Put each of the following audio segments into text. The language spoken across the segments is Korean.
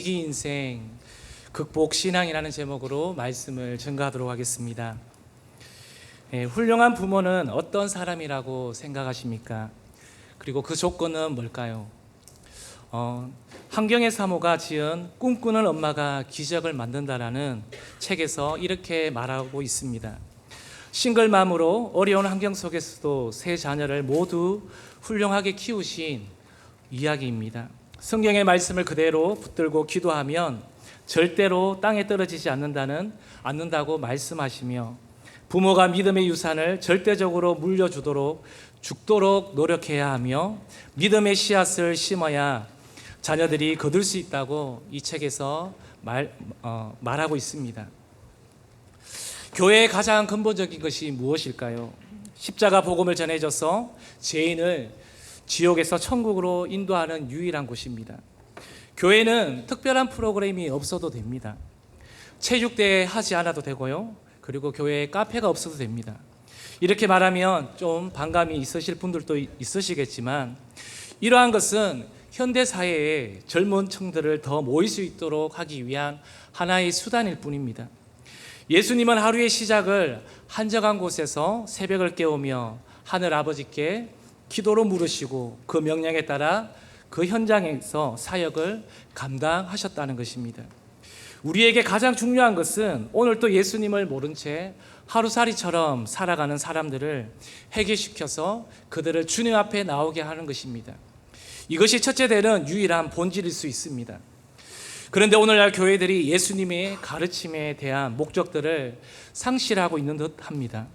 위기 인생 극복 신앙이라는 제목으로 말씀을 전가하도록 하겠습니다. 훌륭한 부모는 어떤 사람이라고 생각하십니까? 그리고 그 조건은 뭘까요? 한경의 사모가 지은 꿈꾸는 엄마가 기적을 만든다라는 책에서 이렇게 말하고 있습니다. 싱글맘으로 어려운 환경 속에서도 세 자녀를 모두 훌륭하게 키우신 이야기입니다. 성경의 말씀을 그대로 붙들고 기도하면 절대로 땅에 떨어지지 않는다고 말씀하시며, 부모가 믿음의 유산을 절대적으로 물려주도록 죽도록 노력해야 하며 믿음의 씨앗을 심어야 자녀들이 거둘 수 있다고 이 책에서 말하고 있습니다. 교회의 가장 근본적인 것이 무엇일까요? 십자가 복음을 전해줘서 죄인을 지옥에서 천국으로 인도하는 유일한 곳입니다. 교회는 특별한 프로그램이 없어도 됩니다. 체육대회 하지 않아도 되고요. 그리고 교회에 카페가 없어도 됩니다. 이렇게 말하면 좀 반감이 있으실 분들도 있으시겠지만, 이러한 것은 현대 사회에 젊은 층들을 더 모일 수 있도록 하기 위한 하나의 수단일 뿐입니다. 예수님은 하루의 시작을 한적한 곳에서 새벽을 깨우며 하늘 아버지께 기도로 물으시고 그 명령에 따라 그 현장에서 사역을 감당하셨다는 것입니다. 우리에게 가장 중요한 것은 오늘 또 예수님을 모른 채 하루살이처럼 살아가는 사람들을 회개시켜서 그들을 주님 앞에 나오게 하는 것입니다. 이것이 첫째 되는 유일한 본질일 수 있습니다. 그런데 오늘날 교회들이 예수님의 가르침에 대한 목적들을 상실하고 있는 듯 합니다.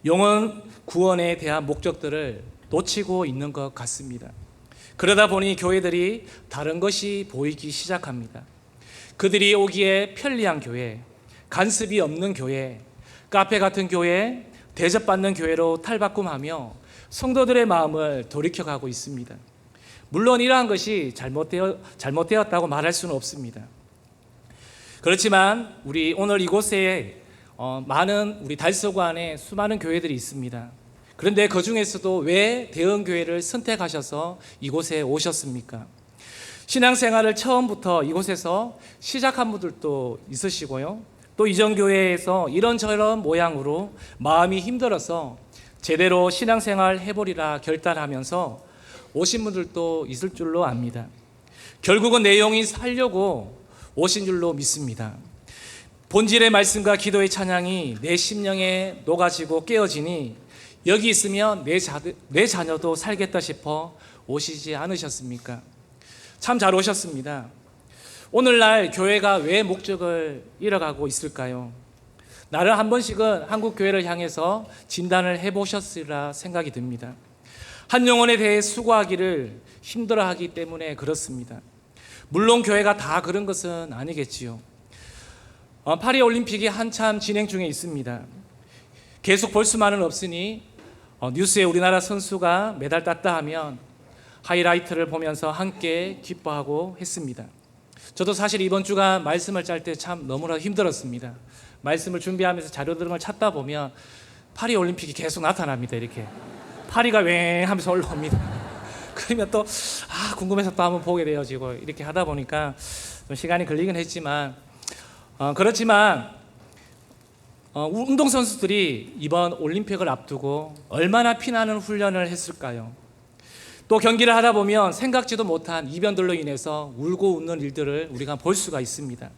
영혼 구원에 대한 목적들을 놓치고 있는 것 같습니다. 그러다 보니 교회들이 다른 것이 보이기 시작합니다. 그들이 오기에 편리한 교회, 간섭이 없는 교회, 카페 같은 교회, 대접받는 교회로 탈바꿈하며 성도들의 마음을 돌이켜가고 있습니다. 물론 이러한 것이 잘못되었다고 말할 수는 없습니다. 그렇지만 우리 오늘 이곳에 많은 우리 달서구 안에 수많은 교회들이 있습니다. 그런데 그 중에서도 왜 대형교회를 선택하셔서 이곳에 오셨습니까? 신앙생활을 처음부터 이곳에서 시작한 분들도 있으시고요. 또 이전 교회에서 이런저런 모양으로 마음이 힘들어서 제대로 신앙생활 해보리라 결단하면서 오신 분들도 있을 줄로 압니다. 결국은 내용이 살려고 오신 줄로 믿습니다. 본질의 말씀과 기도의 찬양이 내 심령에 녹아지고 깨어지니 여기 있으면 내 자녀도 살겠다 싶어 오시지 않으셨습니까? 참 잘 오셨습니다. 오늘날 교회가 왜 목적을 잃어가고 있을까요? 나를 한 번씩은 한국 교회를 향해서 진단을 해보셨으리라 생각이 듭니다. 한 영혼에 대해 수고하기를 힘들어하기 때문에 그렇습니다. 물론 교회가 다 그런 것은 아니겠지요. 파리 올림픽이 한참 진행 중에 있습니다. 계속 볼 수만은 없으니 뉴스에 우리나라 선수가 메달 땄다 하면 하이라이트를 보면서 함께 기뻐하고 했습니다. 저도 사실 이번 주가 말씀을 짤 때 참 너무나 힘들었습니다. 말씀을 준비하면서 자료들을 찾다 보면 파리 올림픽이 계속 나타납니다. 이렇게 파리가 웽 하면서 올라옵니다. 그러면 또 궁금해서 또 한번 보게 되어지고 이렇게 하다 보니까 좀 시간이 걸리긴 했지만, 그렇지만 운동선수들이 이번 올림픽을 앞두고 얼마나 피나는 훈련을 했을까요? 또 경기를 하다 보면 생각지도 못한 이변들로 인해서 울고 웃는 일들을 우리가 볼 수가 있습니다.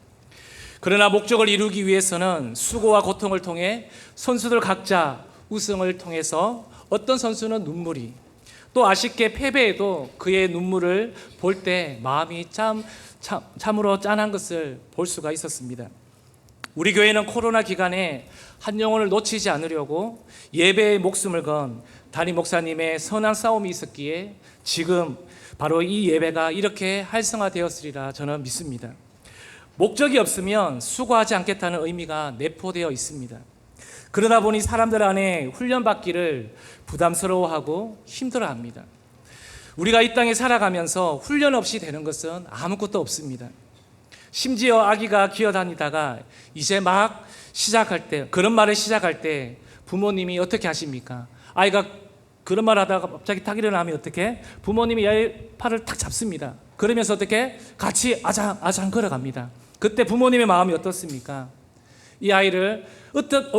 그러나 목적을 이루기 위해서는 수고와 고통을 통해 선수들 각자 우승을 통해서 어떤 선수는 눈물이, 또 아쉽게 패배해도 그의 눈물을 볼 때 마음이 참으로 짠한 것을 볼 수가 있었습니다. 우리 교회는 코로나 기간에 한 영혼을 놓치지 않으려고 예배에 목숨을 건 담임 목사님의 선한 싸움이 있었기에 지금 바로 이 예배가 이렇게 활성화되었으리라 저는 믿습니다. 목적이 없으면 수고하지 않겠다는 의미가 내포되어 있습니다. 그러다 보니 사람들 안에 훈련받기를 부담스러워하고 힘들어합니다. 우리가 이 땅에 살아가면서 훈련 없이 되는 것은 아무것도 없습니다. 심지어 아기가 기어다니다가 이제 막 그런 말을 시작할 때 부모님이 어떻게 하십니까? 아이가 그런 말 하다가 갑자기 탁 일어나면 어떻게? 부모님이 얘의 팔을 탁 잡습니다. 그러면서 어떻게 같이 아장 걸어갑니다. 그때 부모님의 마음이 어떻습니까? 이 아이를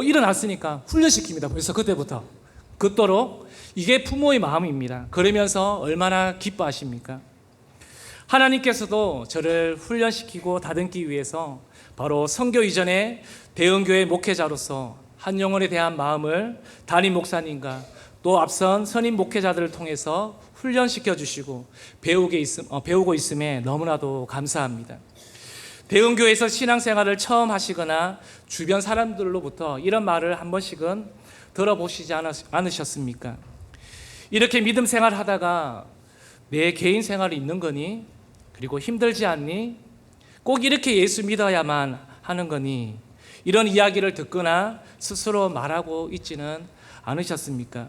일어났으니까 훈련시킵니다. 벌써 그때부터. 그토록 이게 부모의 마음입니다. 그러면서 얼마나 기뻐하십니까? 하나님께서도 저를 훈련시키고 다듬기 위해서 바로 선교 이전에 대형교회 목회자로서 한 영혼에 대한 마음을 담임 목사님과 또 앞선 선임 목회자들을 통해서 훈련시켜 주시고 배우고 있음에 너무나도 감사합니다. 대형교회에서 신앙생활을 처음 하시거나 주변 사람들로부터 이런 말을 한 번씩은 들어보시지 않으셨습니까? 이렇게 믿음 생활하다가 내 개인 생활이 있는 거니? 그리고 힘들지 않니? 꼭 이렇게 예수 믿어야만 하는 거니? 이런 이야기를 듣거나 스스로 말하고 있지는 않으셨습니까?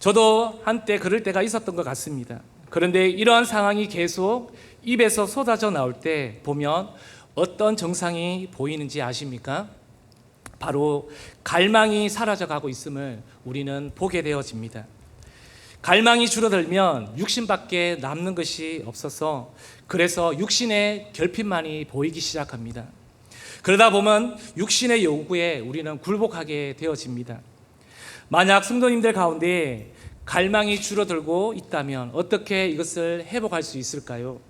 저도 한때 그럴 때가 있었던 것 같습니다. 그런데 이러한 상황이 계속 입에서 쏟아져 나올 때 보면 어떤 증상이 보이는지 아십니까? 바로 갈망이 사라져가고 있음을 우리는 보게 되어집니다. 갈망이 줄어들면 육신밖에 남는 것이 없어서 그래서 육신의 결핍만이 보이기 시작합니다. 그러다 보면 육신의 요구에 우리는 굴복하게 되어집니다. 만약 성도님들 가운데 갈망이 줄어들고 있다면 어떻게 이것을 회복할 수 있을까요?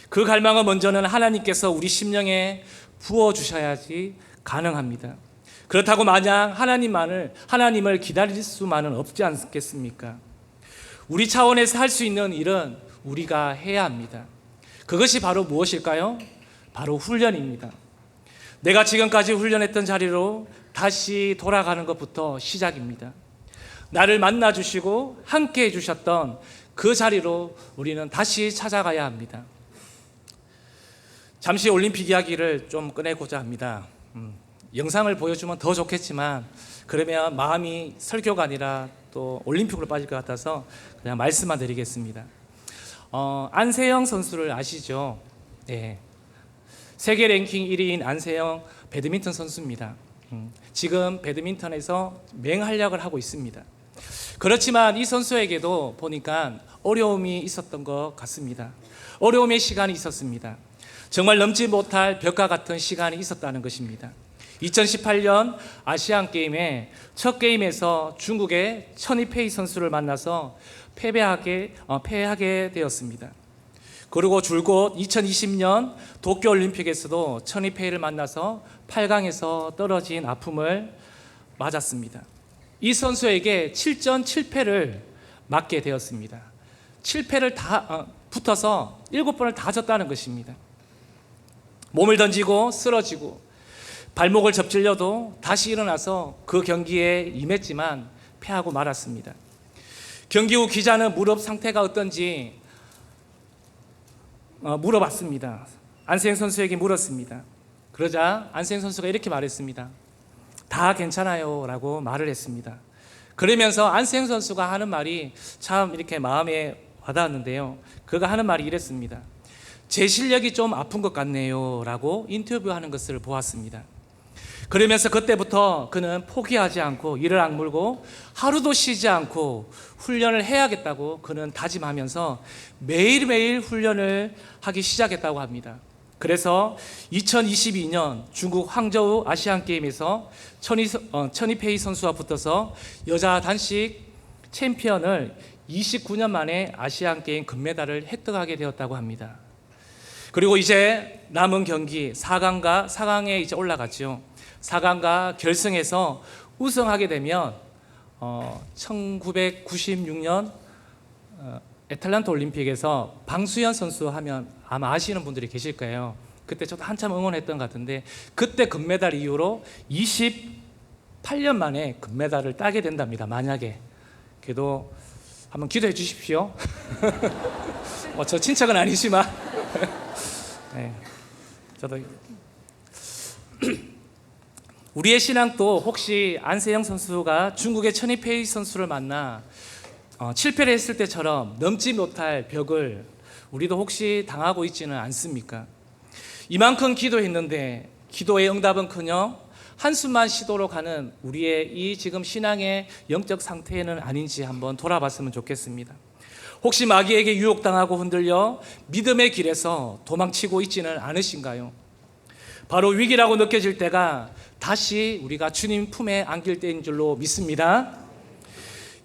그 갈망은 먼저는 하나님께서 우리 심령에 부어주셔야지 가능합니다. 그렇다고 마냥 하나님을 기다릴 수만은 없지 않겠습니까? 우리 차원에서 할 수 있는 일은 우리가 해야 합니다. 그것이 바로 무엇일까요? 바로 훈련입니다. 내가 지금까지 훈련했던 자리로 다시 돌아가는 것부터 시작입니다. 나를 만나주시고 함께 해주셨던 그 자리로 우리는 다시 찾아가야 합니다. 잠시 올림픽 이야기를 좀 꺼내고자 합니다. 영상을 보여주면 더 좋겠지만 그러면 마음이 설교가 아니라 또 올림픽으로 빠질 것 같아서 그냥 말씀만 드리겠습니다. 안세영 선수를 아시죠? 네. 세계 랭킹 1위인 안세영 배드민턴 선수입니다. 지금 배드민턴에서 맹활약을 하고 있습니다. 그렇지만 이 선수에게도 보니까 어려움이 있었던 것 같습니다. 어려움의 시간이 있었습니다. 정말 넘지 못할 벽과 같은 시간이 있었다는 것입니다. 2018년 아시안게임의 첫 게임에서 중국의 천이페이 선수를 만나서 패하게 되었습니다. 그리고 줄곧 2020년 도쿄올림픽에서도 천이페이를 만나서 8강에서 떨어진 아픔을 맞았습니다. 이 선수에게 7전 7패를 맞게 되었습니다. 7패를 다 붙어서 7번을 다 졌다는 것입니다. 몸을 던지고 쓰러지고 발목을 접질려도 다시 일어나서 그 경기에 임했지만 패하고 말았습니다. 경기 후 기자는 무릎 상태가 어떤지 물어봤습니다. 안세영 선수에게 물었습니다. 그러자 안세영 선수가 이렇게 말했습니다. 다 괜찮아요 라고 말을 했습니다. 그러면서 안세영 선수가 하는 말이 참 이렇게 마음에 와닿았는데요. 그가 하는 말이 이랬습니다. 제 실력이 좀 아픈 것 같네요 라고 인터뷰하는 것을 보았습니다. 그러면서 그때부터 그는 포기하지 않고 이를 악물고 하루도 쉬지 않고 훈련을 해야겠다고 그는 다짐하면서 매일매일 훈련을 하기 시작했다고 합니다. 그래서 2022년 중국 항저우 아시안게임에서 천이페이 선수와 붙어서 여자 단식 챔피언을 29년 만에 아시안게임 금메달을 획득하게 되었다고 합니다. 그리고 이제 남은 경기 4강에 이제 올라갔죠. 4강과 결승에서 우승하게 되면 1996년 애틀랜타 올림픽에서 방수현 선수 하면 아마 아시는 분들이 계실 거예요. 그때 저도 한참 응원했던 것 같은데 그때 금메달 이후로 28년 만에 금메달을 따게 된답니다. 만약에. 그래도 한번 기도해 주십시오. 저 친척은 아니지만 네, 저도 우리의 신앙도 혹시 안세영 선수가 중국의 천이페이 선수를 만나 7패를 했을 때처럼 넘지 못할 벽을 우리도 혹시 당하고 있지는 않습니까? 이만큼 기도했는데 기도의 응답은커녕 한숨만 쉬도록 가는 우리의 이 지금 신앙의 영적 상태는 아닌지 한번 돌아봤으면 좋겠습니다. 혹시 마귀에게 유혹당하고 흔들려 믿음의 길에서 도망치고 있지는 않으신가요? 바로 위기라고 느껴질 때가 다시 우리가 주님 품에 안길 때인 줄로 믿습니다.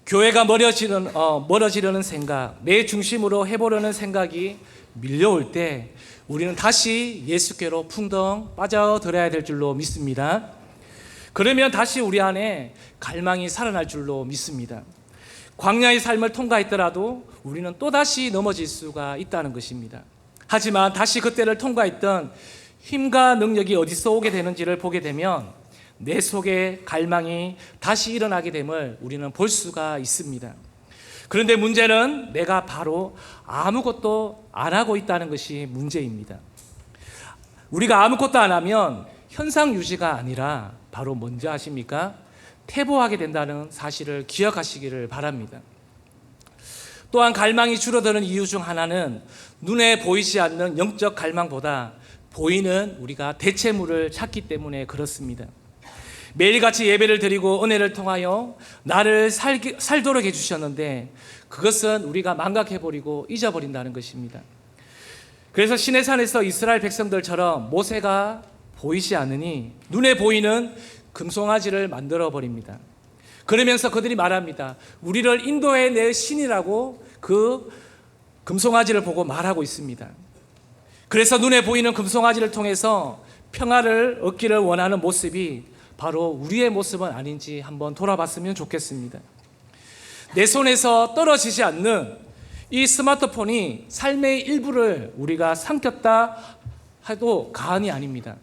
교회가 멀어지려는 생각, 내 중심으로 해보려는 생각이 밀려올 때 우리는 다시 예수께로 풍덩 빠져들어야 될 줄로 믿습니다. 그러면 다시 우리 안에 갈망이 살아날 줄로 믿습니다. 광야의 삶을 통과했더라도 우리는 또다시 넘어질 수가 있다는 것입니다. 하지만 다시 그때를 통과했던 힘과 능력이 어디서 오게 되는지를 보게 되면 내 속에 갈망이 다시 일어나게 됨을 우리는 볼 수가 있습니다. 그런데 문제는 내가 바로 아무것도 안 하고 있다는 것이 문제입니다. 우리가 아무것도 안 하면 현상 유지가 아니라 바로 뭔지 아십니까? 퇴보하게 된다는 사실을 기억하시기를 바랍니다. 또한 갈망이 줄어드는 이유 중 하나는 눈에 보이지 않는 영적 갈망보다 보이는 우리가 대체물을 찾기 때문에 그렇습니다. 매일같이 예배를 드리고 은혜를 통하여 나를 살도록 해주셨는데 그것은 우리가 망각해버리고 잊어버린다는 것입니다. 그래서 시내산에서 이스라엘 백성들처럼 모세가 보이지 않으니 눈에 보이는 금송아지를 만들어버립니다. 그러면서 그들이 말합니다. 우리를 인도해 낼 신이라고 그 금송아지를 보고 말하고 있습니다. 그래서 눈에 보이는 금송아지를 통해서 평화를 얻기를 원하는 모습이 바로 우리의 모습은 아닌지 한번 돌아봤으면 좋겠습니다. 내 손에서 떨어지지 않는 이 스마트폰이 삶의 일부를 우리가 삼켰다 해도 과언이 아닙니다.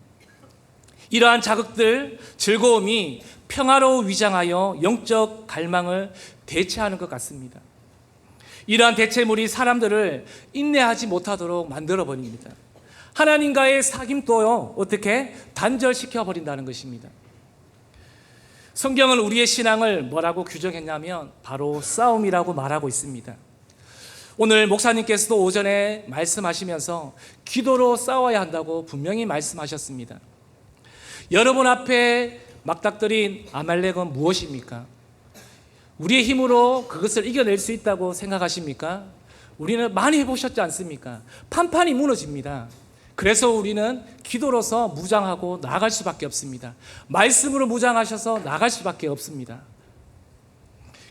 이러한 자극들, 즐거움이 평화로 위장하여 영적 갈망을 대체하는 것 같습니다. 이러한 대체물이 사람들을 인내하지 못하도록 만들어버립니다. 하나님과의 사귐도 어떻게 단절시켜 버린다는 것입니다. 성경은 우리의 신앙을 뭐라고 규정했냐면 바로 싸움이라고 말하고 있습니다. 오늘 목사님께서도 오전에 말씀하시면서 기도로 싸워야 한다고 분명히 말씀하셨습니다. 여러분 앞에 막닥뜨린 아말렉은 무엇입니까? 우리의 힘으로 그것을 이겨낼 수 있다고 생각하십니까? 우리는 많이 해보셨지 않습니까? 판판이 무너집니다. 그래서 우리는 기도로서 무장하고 나아갈 수밖에 없습니다. 말씀으로 무장하셔서 나아갈 수밖에 없습니다.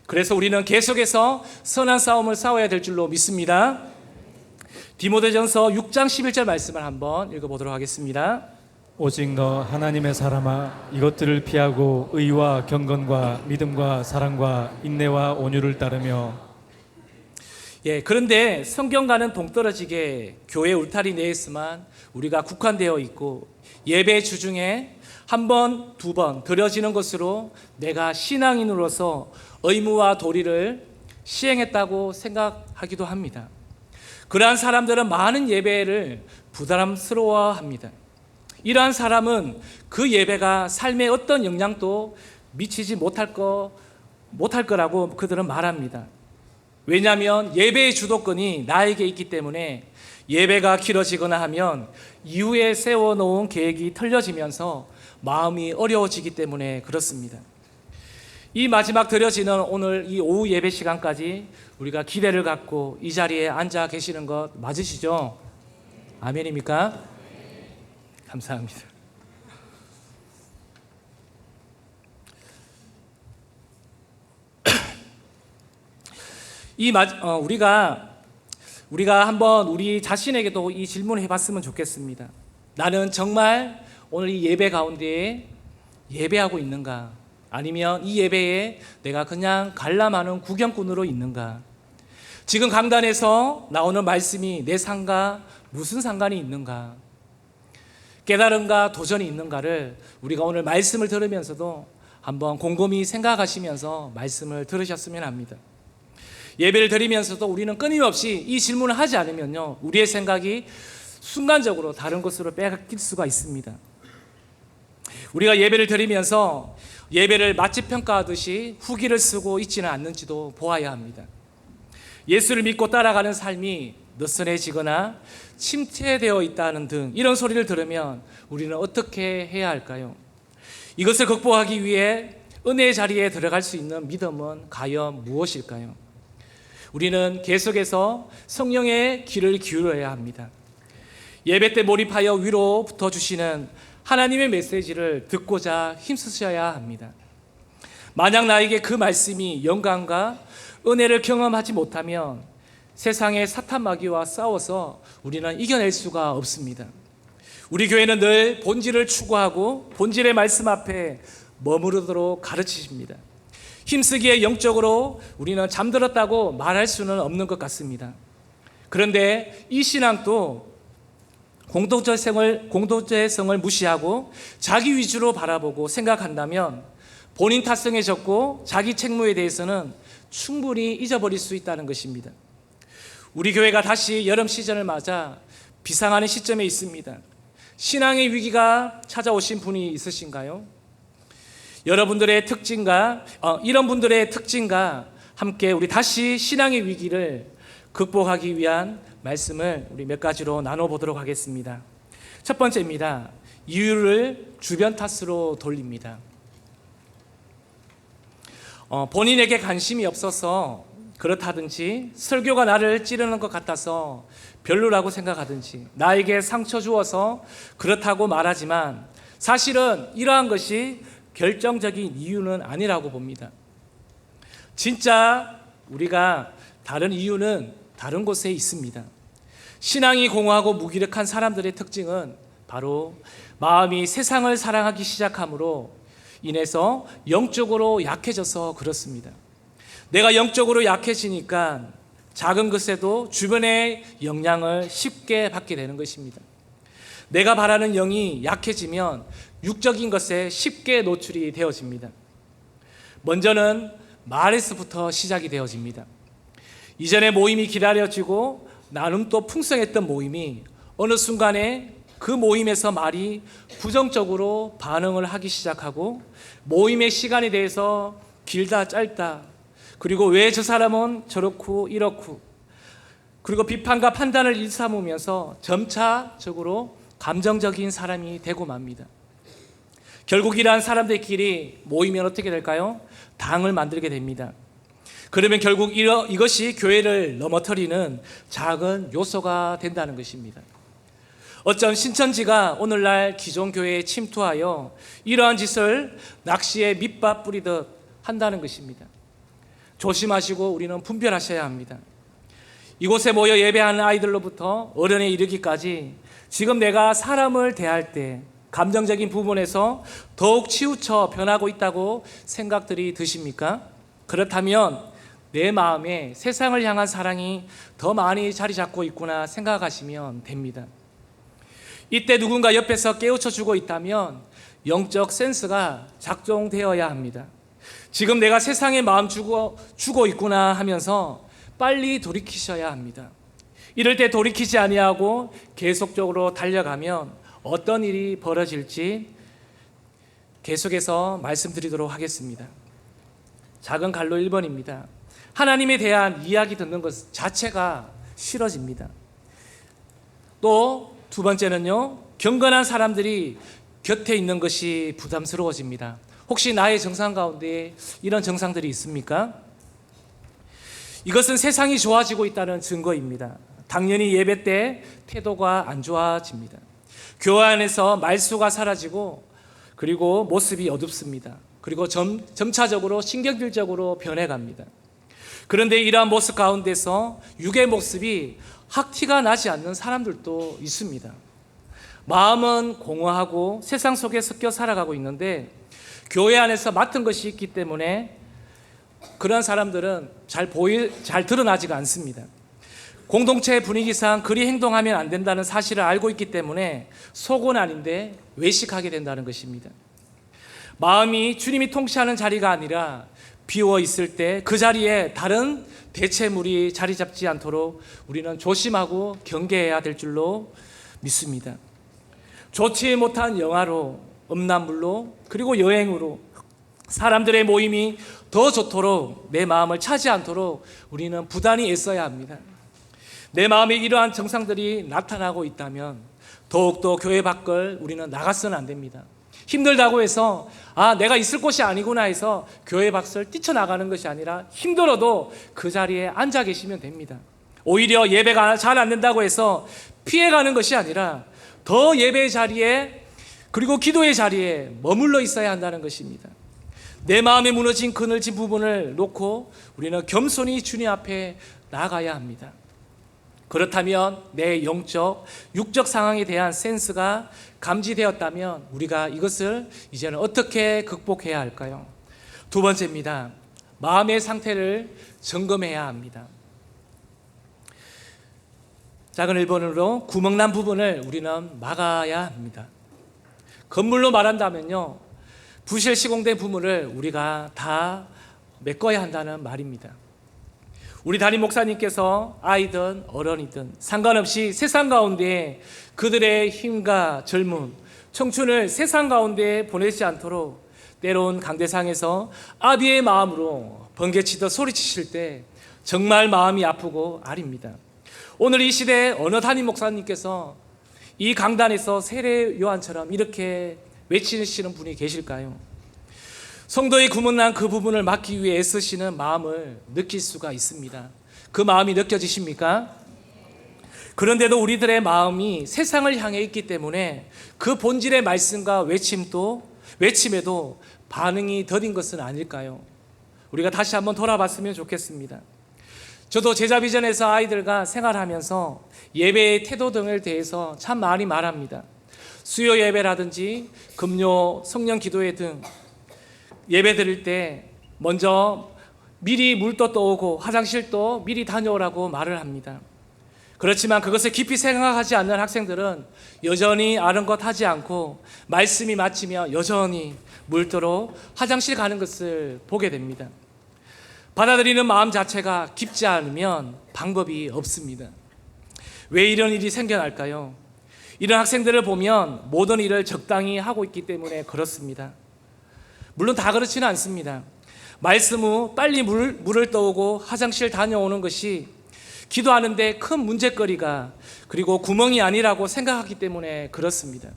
그래서 우리는 계속해서 선한 싸움을 싸워야 될 줄로 믿습니다. 디모데전서 6장 11절 말씀을 한번 읽어보도록 하겠습니다. 오직 너 하나님의 사람아 이것들을 피하고 의와 경건과 믿음과 사랑과 인내와 온유를 따르며. 그런데 성경과는 동떨어지게 교회 울타리 내에서만 우리가 국한되어 있고 예배 주중에 한 번, 두 번 드려지는 것으로 내가 신앙인으로서 의무와 도리를 시행했다고 생각하기도 합니다. 그러한 사람들은 많은 예배를 부담스러워합니다. 이러한 사람은 그 예배가 삶에 어떤 영향도 미치지 못할 거라고 그들은 말합니다. 왜냐하면 예배의 주도권이 나에게 있기 때문에 예배가 길어지거나 하면 이후에 세워놓은 계획이 틀려지면서 마음이 어려워지기 때문에 그렇습니다. 이 마지막 드려지는 오늘 이 오후 예배 시간까지 우리가 기대를 갖고 이 자리에 앉아 계시는 것 맞으시죠? 아멘입니까? 감사합니다. 우리가 한번 우리 자신에게도 이 질문을 해봤으면 좋겠습니다. 나는 정말 오늘 이 예배 가운데 예배하고 있는가? 아니면 이 예배에 내가 그냥 관람하는 구경꾼으로 있는가? 지금 강단에서 나오는 말씀이 내 삶과 무슨 상관이 있는가? 깨달음과 도전이 있는가를 우리가 오늘 말씀을 들으면서도 한번 곰곰이 생각하시면서 말씀을 들으셨으면 합니다. 예배를 드리면서도 우리는 끊임없이 이 질문을 하지 않으면요, 우리의 생각이 순간적으로 다른 곳으로 빼앗길 수가 있습니다. 우리가 예배를 드리면서 예배를 맛집 평가하듯이 후기를 쓰고 있지는 않는지도 보아야 합니다. 예수를 믿고 따라가는 삶이 느슨해지거나 침체되어 있다는 등 이런 소리를 들으면 우리는 어떻게 해야 할까요? 이것을 극복하기 위해 은혜의 자리에 들어갈 수 있는 믿음은 과연 무엇일까요? 우리는 계속해서 성령의 귀를 기울여야 합니다. 예배 때 몰입하여 위로부터 주시는 하나님의 메시지를 듣고자 힘쓰셔야 합니다. 만약 나에게 그 말씀이 영광과 은혜를 경험하지 못하면 세상의 사탄 마귀와 싸워서 우리는 이겨낼 수가 없습니다. 우리 교회는 늘 본질을 추구하고 본질의 말씀 앞에 머무르도록 가르치십니다. 힘쓰기에 영적으로 우리는 잠들었다고 말할 수는 없는 것 같습니다. 그런데 이 신앙도 공동체성을 무시하고 자기 위주로 바라보고 생각한다면 본인 탓성에 젖고 자기 책무에 대해서는 충분히 잊어버릴 수 있다는 것입니다. 우리 교회가 다시 여름 시즌을 맞아 비상하는 시점에 있습니다. 신앙의 위기가 찾아오신 분이 있으신가요? 여러분들의 특징과 이런 분들의 특징과 함께 우리 다시 신앙의 위기를 극복하기 위한 말씀을 우리 몇 가지로 나눠보도록 하겠습니다. 첫 번째입니다. 이유를 주변 탓으로 돌립니다. 본인에게 관심이 없어서 그렇다든지, 설교가 나를 찌르는 것 같아서 별로라고 생각하든지, 나에게 상처 주어서 그렇다고 말하지만 사실은 이러한 것이 결정적인 이유는 아니라고 봅니다. 진짜 우리가 다른 이유는 다른 곳에 있습니다. 신앙이 공허하고 무기력한 사람들의 특징은 바로 마음이 세상을 사랑하기 시작함으로 인해서 영적으로 약해져서 그렇습니다. 내가 영적으로 약해지니까 작은 것에도 주변의 영향을 쉽게 받게 되는 것입니다. 내가 바라는 영이 약해지면 육적인 것에 쉽게 노출이 되어집니다. 먼저는 말에서부터 시작이 되어집니다. 이전에 모임이 기다려지고 나름 또 풍성했던 모임이 어느 순간에 그 모임에서 말이 부정적으로 반응을 하기 시작하고 모임의 시간에 대해서 길다 짧다, 그리고 왜 저 사람은 저렇고 이렇고, 그리고 비판과 판단을 일삼으면서 점차적으로 감정적인 사람이 되고 맙니다. 결국 이러한 사람들끼리 모이면 어떻게 될까요? 당을 만들게 됩니다. 그러면 결국 이것이 교회를 넘어뜨리는 작은 요소가 된다는 것입니다. 어떤 신천지가 오늘날 기존 교회에 침투하여 이러한 짓을 낚시에 밑밥 뿌리듯 한다는 것입니다. 조심하시고 우리는 분별하셔야 합니다. 이곳에 모여 예배하는 아이들로부터 어른에 이르기까지 지금 내가 사람을 대할 때 감정적인 부분에서 더욱 치우쳐 변하고 있다고 생각들이 드십니까? 그렇다면 내 마음에 세상을 향한 사랑이 더 많이 자리 잡고 있구나 생각하시면 됩니다. 이때 누군가 옆에서 깨우쳐 주고 있다면 영적 센스가 작동되어야 합니다. 지금 내가 세상에 마음 주고 있구나 하면서 빨리 돌이키셔야 합니다. 이럴 때 돌이키지 아니하고 계속적으로 달려가면 어떤 일이 벌어질지 계속해서 말씀드리도록 하겠습니다. 작은 갈로 1번입니다. 하나님에 대한 이야기 듣는 것 자체가 싫어집니다. 또 두 번째는요, 경건한 사람들이 곁에 있는 것이 부담스러워집니다. 혹시 나의 정상 가운데 이런 정상들이 있습니까? 이것은 세상이 좋아지고 있다는 증거입니다. 당연히 예배 때 태도가 안 좋아집니다. 교회 안에서 말수가 사라지고 그리고 모습이 어둡습니다. 그리고 점차적으로 신경질적으로 변해갑니다. 그런데 이러한 모습 가운데서 육의 모습이 확티가 나지 않는 사람들도 있습니다. 마음은 공허하고 세상 속에 섞여 살아가고 있는데 교회 안에서 맡은 것이 있기 때문에 그런 사람들은 잘 드러나지가 않습니다. 공동체 분위기상 그리 행동하면 안 된다는 사실을 알고 있기 때문에 속은 아닌데 외식하게 된다는 것입니다. 마음이 주님이 통치하는 자리가 아니라 비워 있을 때 그 자리에 다른 대체물이 자리 잡지 않도록 우리는 조심하고 경계해야 될 줄로 믿습니다. 좋지 못한 영화로, 음란물로, 그리고 여행으로 사람들의 모임이 더 좋도록 내 마음을 차지 않도록 우리는 부단히 애써야 합니다. 내 마음에 이러한 정상들이 나타나고 있다면 더욱더 교회 밖을 우리는 나가서는 안 됩니다. 힘들다고 해서 내가 있을 곳이 아니구나 해서 교회 밖을 뛰쳐나가는 것이 아니라 힘들어도 그 자리에 앉아 계시면 됩니다. 오히려 예배가 잘 안 된다고 해서 피해가는 것이 아니라 더 예배의 자리에 그리고 기도의 자리에 머물러 있어야 한다는 것입니다. 내 마음에 무너진 그늘진 부분을 놓고 우리는 겸손히 주님 앞에 나아가야 합니다. 그렇다면 내 영적, 육적 상황에 대한 센스가 감지되었다면 우리가 이것을 이제는 어떻게 극복해야 할까요? 두 번째입니다. 마음의 상태를 점검해야 합니다. 작은 1번으로 구멍난 부분을 우리는 막아야 합니다. 건물로 말한다면요, 부실 시공된 부분을 우리가 다 메꿔야 한다는 말입니다. 우리 담임 목사님께서 아이든 어른이든 상관없이 세상 가운데 그들의 힘과 젊음, 청춘을 세상 가운데 보내지 않도록 때론 강대상에서 아비의 마음으로 번개치듯 소리치실 때 정말 마음이 아프고 아립니다. 오늘 이 시대에 어느 담임 목사님께서 이 강단에서 세례 요한처럼 이렇게 외치시는 분이 계실까요? 성도의 구멍난 그 부분을 막기 위해 애쓰시는 마음을 느낄 수가 있습니다. 그 마음이 느껴지십니까? 그런데도 우리들의 마음이 세상을 향해 있기 때문에 그 본질의 말씀과 외침에도 반응이 더딘 것은 아닐까요? 우리가 다시 한번 돌아봤으면 좋겠습니다. 저도 제자비전에서 아이들과 생활하면서 예배의 태도 등에 대해서 참 많이 말합니다. 수요 예배라든지 금요 성령 기도회 등 예배 드릴 때 먼저 미리 물도 떠오고 화장실도 미리 다녀오라고 말을 합니다. 그렇지만 그것을 깊이 생각하지 않는 학생들은 여전히 아른것하지 않고 말씀이 마치며 여전히 물도로 화장실 가는 것을 보게 됩니다. 받아들이는 마음 자체가 깊지 않으면 방법이 없습니다. 왜 이런 일이 생겨날까요? 이런 학생들을 보면 모든 일을 적당히 하고 있기 때문에 그렇습니다. 물론 다 그렇지는 않습니다. 말씀 후 빨리 물을 떠오고 화장실 다녀오는 것이 기도하는데 큰 문제거리가 그리고 구멍이 아니라고 생각하기 때문에 그렇습니다.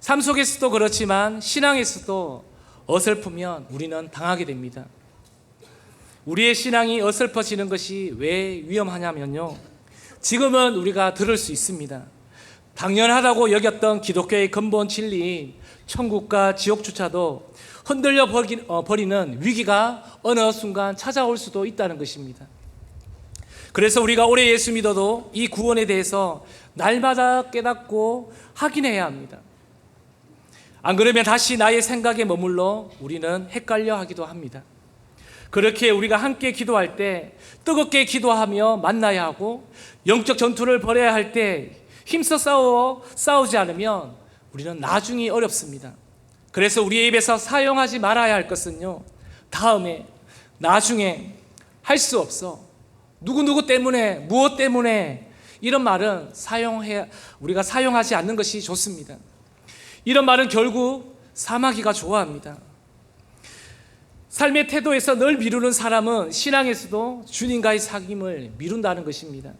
삶 속에서도 그렇지만 신앙에서도 어설프면 우리는 당하게 됩니다. 우리의 신앙이 어설퍼지는 것이 왜 위험하냐면요, 지금은 우리가 들을 수 있습니다. 당연하다고 여겼던 기독교의 근본 진리인 천국과 지옥조차도 흔들려 버리는 위기가 어느 순간 찾아올 수도 있다는 것입니다. 그래서 우리가 오래 예수 믿어도 이 구원에 대해서 날마다 깨닫고 확인해야 합니다. 안 그러면 다시 나의 생각에 머물러 우리는 헷갈려 하기도 합니다. 그렇게 우리가 함께 기도할 때 뜨겁게 기도하며 만나야 하고 영적 전투를 벌여야 할 때 힘써 싸우지 않으면 우리는 나중이 어렵습니다. 그래서 우리의 입에서 사용하지 말아야 할 것은요, 다음에, 나중에, 할 수 없어, 누구누구 때문에, 무엇 때문에, 이런 말은 우리가 사용하지 않는 것이 좋습니다. 이런 말은 결국 사마귀가 좋아합니다. 삶의 태도에서 늘 미루는 사람은 신앙에서도 주님과의 사귐을 미룬다는 것입니다.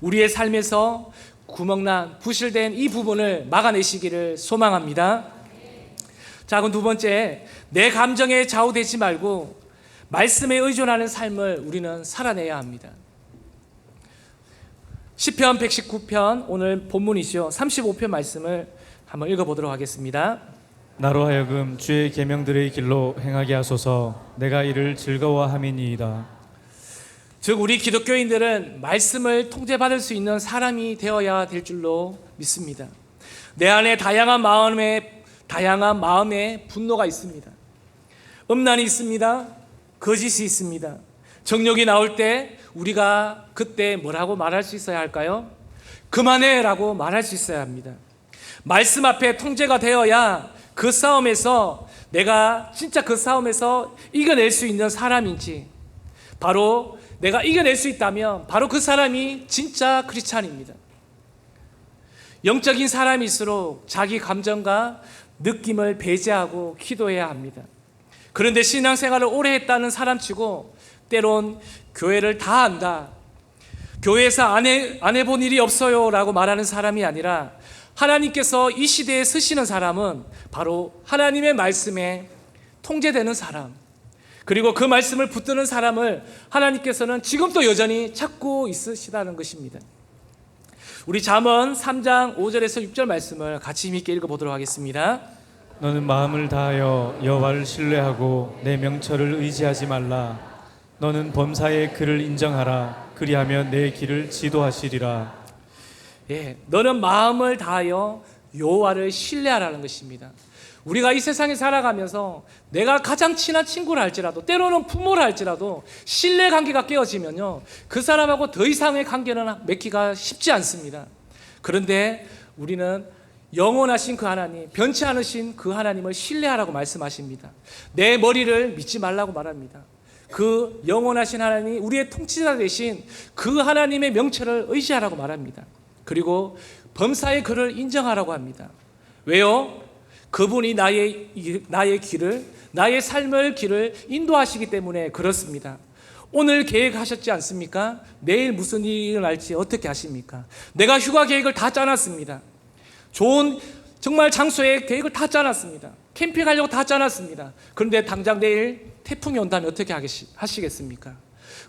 우리의 삶에서 구멍난 부실된 이 부분을 막아내시기를 소망합니다. 자, 그럼 두 번째, 내 감정에 좌우되지 말고 말씀에 의존하는 삶을 우리는 살아내야 합니다. 시편 119편, 오늘 본문이죠, 35편 말씀을 한번 읽어보도록 하겠습니다. 나로 하여금 주의 계명들의 길로 행하게 하소서. 내가 이를 즐거워함이니이다. 즉 우리 기독교인들은 말씀을 통제받을 수 있는 사람이 되어야 될 줄로 믿습니다. 내 안에 다양한 마음의 분노가 있습니다. 음란이 있습니다. 거짓이 있습니다. 정욕이 나올 때 우리가 그때 뭐라고 말할 수 있어야 할까요? 그만해 라고 말할 수 있어야 합니다. 말씀 앞에 통제가 되어야 그 싸움에서 내가 진짜 그 싸움에서 이겨낼 수 있는 사람인지, 바로 내가 이겨낼 수 있다면 바로 그 사람이 진짜 크리스찬입니다. 영적인 사람일수록 자기 감정과 느낌을 배제하고 기도해야 합니다. 그런데 신앙생활을 오래 했다는 사람치고 때론 교회를 다 안다, 교회에서 안 해본 일이 없어요 라고 말하는 사람이 아니라 하나님께서 이 시대에 쓰시는 사람은 바로 하나님의 말씀에 통제되는 사람, 그리고 그 말씀을 붙드는 사람을 하나님께서는 지금도 여전히 찾고 있으시다는 것입니다. 우리 잠언 3장 5절에서 6절 말씀을 같이 함께 읽어보도록 하겠습니다. 너는 마음을 다하여 여호와를 신뢰하고 내 명철을 의지하지 말라. 너는 범사의 그를 인정하라. 그리하면 내 길을 지도하시리라. 너는 마음을 다하여 여호와를 신뢰하라는 것입니다. 우리가 이 세상에 살아가면서 내가 가장 친한 친구라 할지라도, 때로는 부모라 할지라도 신뢰 관계가 깨어지면요, 그 사람하고 더 이상의 관계는 맺기가 쉽지 않습니다. 그런데 우리는 영원하신 그 하나님, 변치 않으신 그 하나님을 신뢰하라고 말씀하십니다. 내 머리를 믿지 말라고 말합니다. 그 영원하신 하나님, 우리의 통치자 되신 그 하나님의 명철을 의지하라고 말합니다. 그리고 범사의 그를 인정하라고 합니다. 왜요? 그분이 나의 길을, 나의 삶의 길을 인도하시기 때문에 그렇습니다. 오늘 계획하셨지 않습니까? 내일 무슨 일이 일어날지 어떻게 아십니까? 내가 휴가 계획을 다 짜놨습니다. 좋은 정말 장소에 계획을 다 짜놨습니다. 캠핑 가려고 다 짜놨습니다. 그런데 당장 내일 태풍이 온다면 어떻게 하시겠습니까?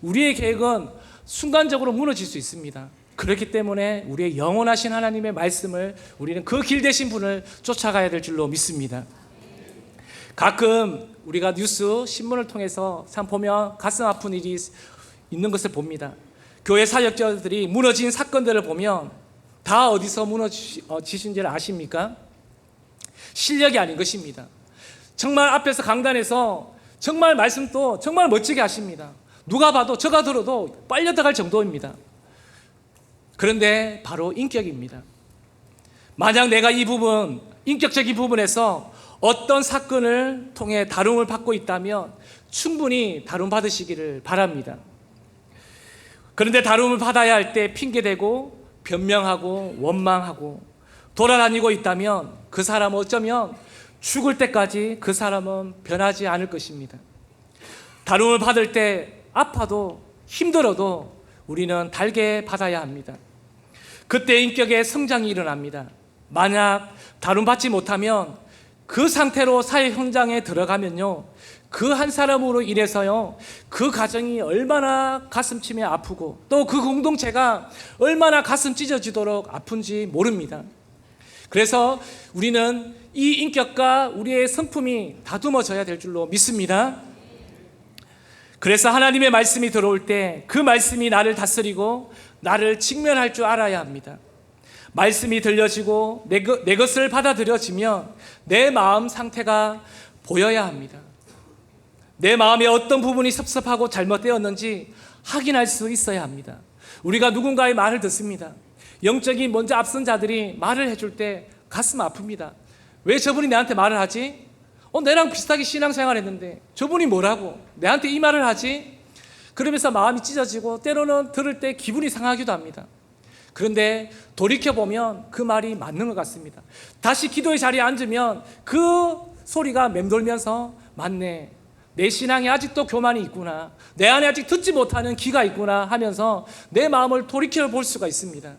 우리의 계획은 순간적으로 무너질 수 있습니다. 그렇기 때문에 우리의 영원하신 하나님의 말씀을, 우리는 그 길 되신 분을 쫓아가야 될 줄로 믿습니다. 가끔 우리가 뉴스, 신문을 통해서 참 보면 가슴 아픈 일이 있는 것을 봅니다. 교회 사역자들이 무너진 사건들을 보면 다 어디서 무너지신지를 아십니까? 실력이 아닌 것입니다. 정말 앞에서 강단에서 정말 말씀도 정말 멋지게 하십니다. 누가 봐도, 제가 들어도 빨려들어갈 정도입니다. 그런데 바로 인격입니다. 만약 내가 이 부분, 인격적인 부분에서 어떤 사건을 통해 다룸을 받고 있다면 충분히 다룸 받으시기를 바랍니다. 그런데 다룸을 받아야 할 때 핑계대고 변명하고 원망하고 돌아다니고 있다면 그 사람은 어쩌면 죽을 때까지 그 사람은 변하지 않을 것입니다. 다룸을 받을 때 아파도 힘들어도 우리는 달게 받아야 합니다. 그때 인격의 성장이 일어납니다. 만약 다룸받지 못하면 그 상태로 사회 현장에 들어가면요, 그 한 사람으로 인해서요, 그 가정이 얼마나 가슴치며 아프고 또 그 공동체가 얼마나 가슴 찢어지도록 아픈지 모릅니다. 그래서 우리는 이 인격과 우리의 성품이 다듬어져야 될 줄로 믿습니다. 그래서 하나님의 말씀이 들어올 때 그 말씀이 나를 다스리고 나를 직면할 줄 알아야 합니다. 말씀이 들려지고 내 것을 받아들여지면 내 마음 상태가 보여야 합니다. 내 마음에 어떤 부분이 섭섭하고 잘못되었는지 확인할 수 있어야 합니다. 우리가 누군가의 말을 듣습니다. 영적인 먼저 앞선 자들이 말을 해줄 때 가슴 아픕니다. 왜 저분이 나한테 말을 하지? 내랑 비슷하게 신앙생활 했는데 저분이 뭐라고 내한테 이 말을 하지? 그러면서 마음이 찢어지고 때로는 들을 때 기분이 상하기도 합니다. 그런데 돌이켜보면 그 말이 맞는 것 같습니다. 다시 기도의 자리에 앉으면 그 소리가 맴돌면서 맞네, 내 신앙에 아직도 교만이 있구나, 내 안에 아직 듣지 못하는 귀가 있구나 하면서 내 마음을 돌이켜볼 수가 있습니다.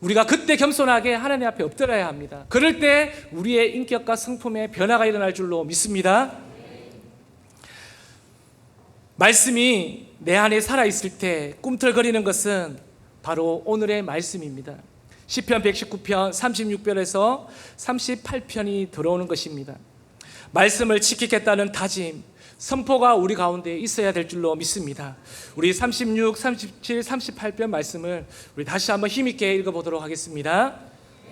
우리가 그때 겸손하게 하나님 앞에 엎드려야 합니다. 그럴 때 우리의 인격과 성품의 변화가 일어날 줄로 믿습니다. 말씀이 내 안에 살아있을 때 꿈틀거리는 것은 바로 오늘의 말씀입니다. 시편 119편 36편에서 38편이 들어오는 것입니다. 말씀을 지키겠다는 다짐, 선포가 우리 가운데 있어야 될 줄로 믿습니다. 우리 36, 37, 38편 말씀을 우리 다시 한번 힘있게 읽어보도록 하겠습니다.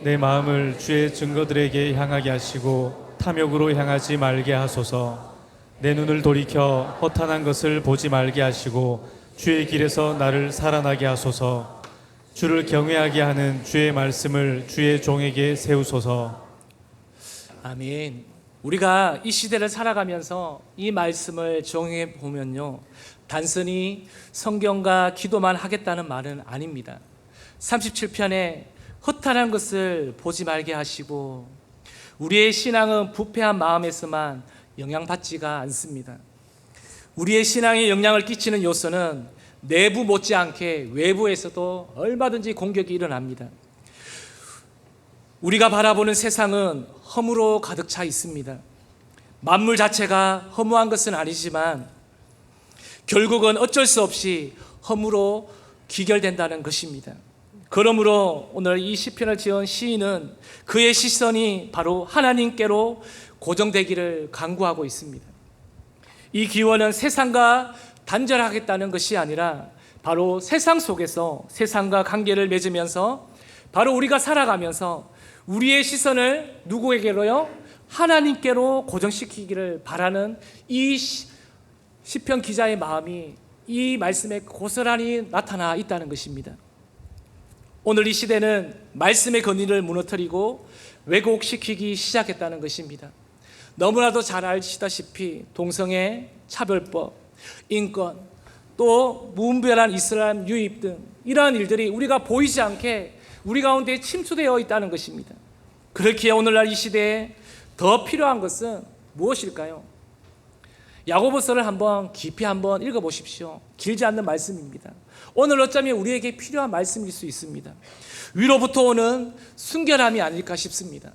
내 마음을 주의 증거들에게 향하게 하시고 탐욕으로 향하지 말게 하소서. 내 눈을 돌이켜 허탄한 것을 보지 말게 하시고 주의 길에서 나를 살아나게 하소서. 주를 경외하게 하는 주의 말씀을 주의 종에게 세우소서. 아멘. 우리가 이 시대를 살아가면서 이 말씀을 정해 보면요, 단순히 성경과 기도만 하겠다는 말은 아닙니다. 37편에 허탄한 것을 보지 말게 하시고, 우리의 신앙은 부패한 마음에서만 영향받지가 않습니다. 우리의 신앙에 영향을 끼치는 요소는 내부 못지않게 외부에서도 얼마든지 공격이 일어납니다. 우리가 바라보는 세상은 허무로 가득 차 있습니다. 만물 자체가 허무한 것은 아니지만 결국은 어쩔 수 없이 허무로 귀결된다는 것입니다. 그러므로 오늘 이 시편을 지은 시인은 그의 시선이 바로 하나님께로 고정되기를 간구하고 있습니다. 이 기원은 세상과 단절하겠다는 것이 아니라 바로 세상 속에서 세상과 관계를 맺으면서 바로 우리가 살아가면서 우리의 시선을 누구에게로요? 하나님께로 고정시키기를 바라는 이 시편 기자의 마음이 이 말씀에 고스란히 나타나 있다는 것입니다. 오늘 이 시대는 말씀의 권위를 무너뜨리고 왜곡시키기 시작했다는 것입니다. 너무나도 잘 아시다시피 동성애, 차별법, 인권, 또 무분별한 이슬람 유입 등 이러한 일들이 우리가 보이지 않게 우리 가운데 침투되어 있다는 것입니다. 그렇기에 오늘날 이 시대에 더 필요한 것은 무엇일까요? 야고보서를 한번 깊이 한번 읽어보십시오. 길지 않는 말씀입니다. 오늘 어쩌면 우리에게 필요한 말씀일 수 있습니다. 위로부터 오는 순결함이 아닐까 싶습니다.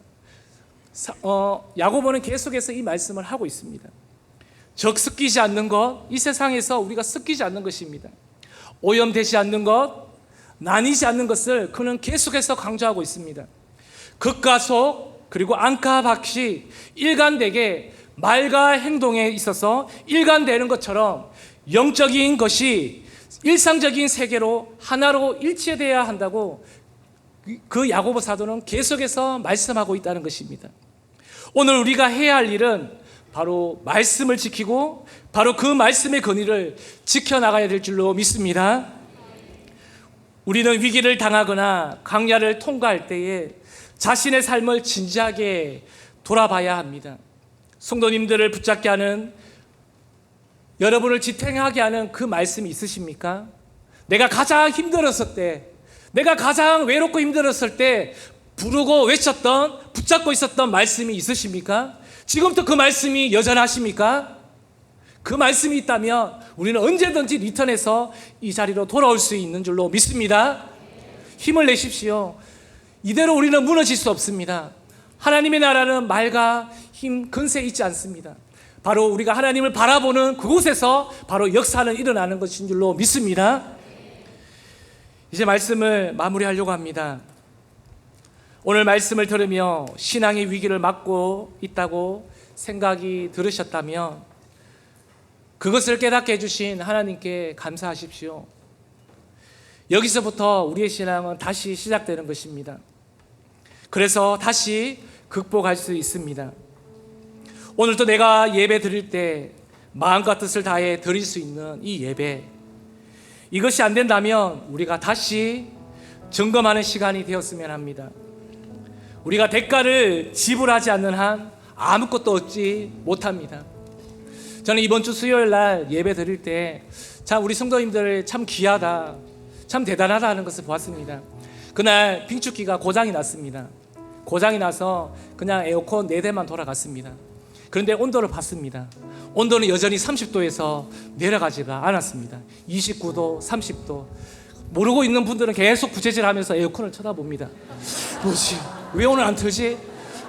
야고보는 계속해서 이 말씀을 하고 있습니다. 적 섞이지 않는 것, 이 세상에서 우리가 섞이지 않는 것입니다. 오염되지 않는 것, 나뉘지 않는 것을 그는 계속해서 강조하고 있습니다. 극과 속 그리고 안과 박시 일관되게 말과 행동에 있어서 일관되는 것처럼 영적인 것이 일상적인 세계로 하나로 일치되어야 한다고 그 야고보 사도는 계속해서 말씀하고 있다는 것입니다. 오늘 우리가 해야 할 일은 바로 말씀을 지키고 바로 그 말씀의 권위를 지켜나가야 될 줄로 믿습니다. 우리는 위기를 당하거나 광야를 통과할 때에 자신의 삶을 진지하게 돌아봐야 합니다. 성도님들을 붙잡게 하는, 여러분을 지탱하게 하는 그 말씀이 있으십니까? 내가 가장 힘들었을 때, 내가 가장 외롭고 힘들었을 때 부르고 외쳤던, 붙잡고 있었던 말씀이 있으십니까? 지금도 그 말씀이 여전하십니까? 그 말씀이 있다면 우리는 언제든지 리턴해서 이 자리로 돌아올 수 있는 줄로 믿습니다. 힘을 내십시오. 이대로 우리는 무너질 수 없습니다. 하나님의 나라는 말과 힘, 근세 있지 않습니다. 바로 우리가 하나님을 바라보는 그곳에서 바로 역사는 일어나는 것인 줄로 믿습니다. 이제 말씀을 마무리하려고 합니다. 오늘 말씀을 들으며 신앙의 위기를 맞고 있다고 생각이 들으셨다면 그것을 깨닫게 해주신 하나님께 감사하십시오. 여기서부터 우리의 신앙은 다시 시작되는 것입니다. 그래서 다시 극복할 수 있습니다. 오늘도 내가 예배 드릴 때 마음과 뜻을 다해 드릴 수 있는 이 예배, 이것이 안 된다면 우리가 다시 점검하는 시간이 되었으면 합니다. 우리가 대가를 지불하지 않는 한 아무것도 얻지 못합니다. 저는 이번 주 수요일 날 예배 드릴 때 참 우리 성도님들 참 귀하다, 참 대단하다 하는 것을 보았습니다. 그날 빙축기가 고장이 났습니다. 고장이 나서 그냥 에어컨 4대만 돌아갔습니다. 그런데 온도를 봤습니다. 온도는 여전히 30도에서 내려가지가 않았습니다. 29도, 30도. 모르고 있는 분들은 계속 부채질하면서 에어컨을 쳐다봅니다. 뭐지? 왜 오늘 안 틀지?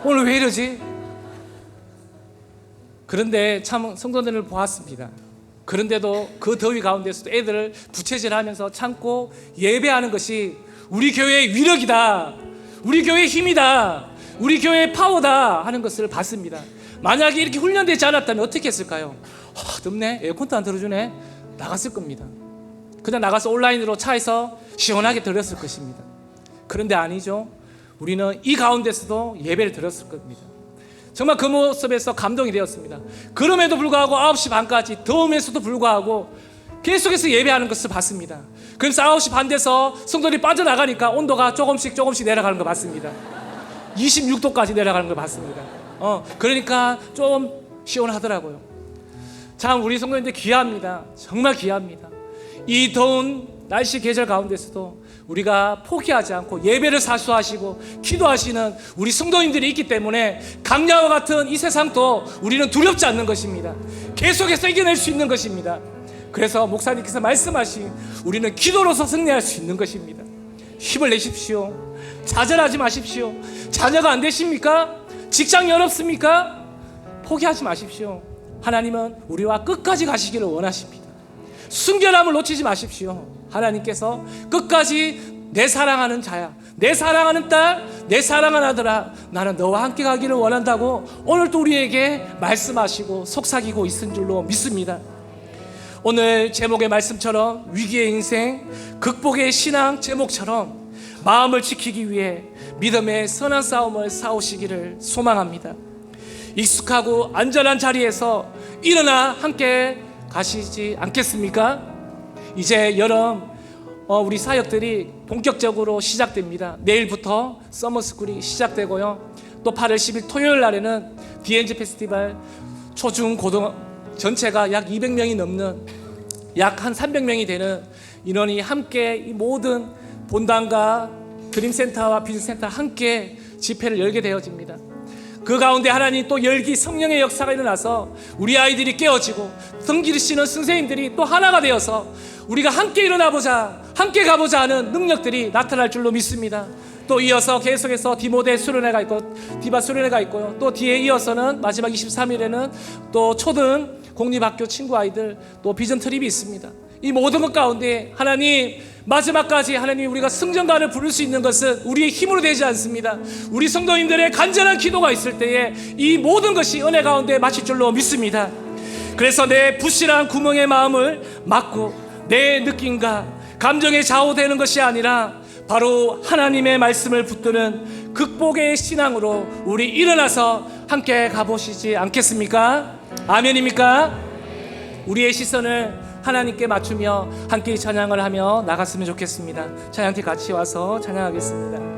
오늘 왜 이러지? 그런데 참 성도들을 보았습니다. 그런데도 그 더위 가운데서도 애들을 부채질하면서 참고 예배하는 것이 우리 교회의 위력이다, 우리 교회의 힘이다, 우리 교회의 파워다 하는 것을 봤습니다. 만약에 이렇게 훈련되지 않았다면 어떻게 했을까요? 덥네, 에어컨도 안 틀어주네, 나갔을 겁니다. 그냥 나가서 온라인으로 차에서 시원하게 들었을 것입니다. 그런데 아니죠. 우리는 이 가운데서도 예배를 드렸을 겁니다. 정말 그 모습에서 감동이 되었습니다. 그럼에도 불구하고 9시 반까지 더우면서도 불구하고 계속해서 예배하는 것을 봤습니다. 그래서 9시 반 돼서 성도들이 빠져나가니까 온도가 조금씩 내려가는 거 봤습니다. 26도까지 내려가는 걸 봤습니다. 그러니까 좀 시원하더라고요. 참 우리 성도님들 귀합니다. 정말 귀합니다. 이 더운 날씨 계절 가운데서도 우리가 포기하지 않고 예배를 사수하시고 기도하시는 우리 성도님들이 있기 때문에 강야와 같은 이 세상도 우리는 두렵지 않는 것입니다. 계속해서 이겨낼 수 있는 것입니다. 그래서 목사님께서 말씀하신 우리는 기도로서 승리할 수 있는 것입니다. 힘을 내십시오. 좌절하지 마십시오. 자녀가 안 되십니까? 직장이 어렵습니까? 포기하지 마십시오. 하나님은 우리와 끝까지 가시기를 원하십니다. 순결함을 놓치지 마십시오. 하나님께서 끝까지 내 사랑하는 자야, 내 사랑하는 딸, 내 사랑하는 아들아, 나는 너와 함께 가기를 원한다고 오늘도 우리에게 말씀하시고 속삭이고 있은 줄로 믿습니다. 오늘 제목의 말씀처럼 위기의 인생, 극복의 신앙 제목처럼 마음을 지키기 위해 믿음의 선한 싸움을 싸우시기를 소망합니다. 익숙하고 안전한 자리에서 일어나 함께 가시지 않겠습니까? 이제 여름 우리 사역들이 본격적으로 시작됩니다. 내일부터 서머스쿨이 시작되고요. 또 8월 10일 토요일 날에는 DNG 페스티벌 초중 고등 전체가 약 200명이 넘는 약 한 300명이 되는 인원이 함께 이 모든 본당과 드림센터와 비즈센터 함께 집회를 열게 되어집니다. 그 가운데 하나님 또 열기 성령의 역사가 일어나서 우리 아이들이 깨어지고 등기르시는 선생님들이 또 하나가 되어서 우리가 함께 일어나보자, 함께 가보자 하는 능력들이 나타날 줄로 믿습니다. 또 이어서 계속해서 디모데 수련회가 있고 디바 수련회가 있고요. 또 뒤에 이어서는 마지막 23일에는 또 초등 공립학교 친구 아이들 또 비전 트립이 있습니다. 이 모든 것 가운데 하나님 마지막까지 하나님 우리가 승전가를 부를 수 있는 것은 우리의 힘으로 되지 않습니다. 우리 성도님들의 간절한 기도가 있을 때에 이 모든 것이 은혜 가운데 마칠 줄로 믿습니다. 그래서 내 부실한 구멍의 마음을 막고 내 느낌과 감정에 좌우되는 것이 아니라 바로 하나님의 말씀을 붙드는 극복의 신앙으로 우리 일어나서 함께 가보시지 않겠습니까? 아멘입니까? 우리의 시선을 하나님께 맞추며 함께 찬양을 하며 나갔으면 좋겠습니다. 찬양팀 같이 와서 찬양하겠습니다.